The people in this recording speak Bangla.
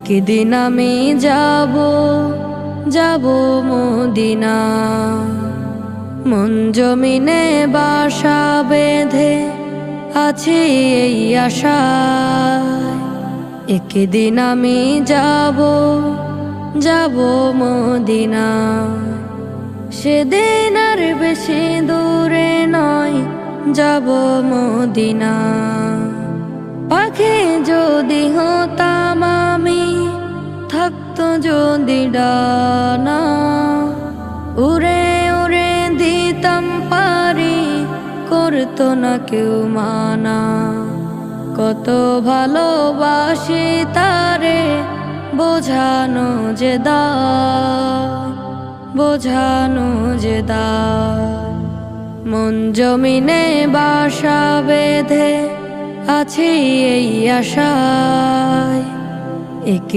একদিন আমি যাব মদিনা। মন জমিনে বাসা বেঁধে আছি এই আশায়। একদিন আমি যাব মদিনা। সেদিন আর বেশি দূরে নয়, যাব মদিনা। পাখি যদি হতাম আমি, থাকতো যদি ডানা, উড়ে উড়ে দিতাম পারি, করতো না কেউ মানা। কত ভালোবাসি তারে, বোঝানো যে দায়, বোঝানো যে দায়। মন জমিনে বাসা বেঁধে আছি এই আশায়।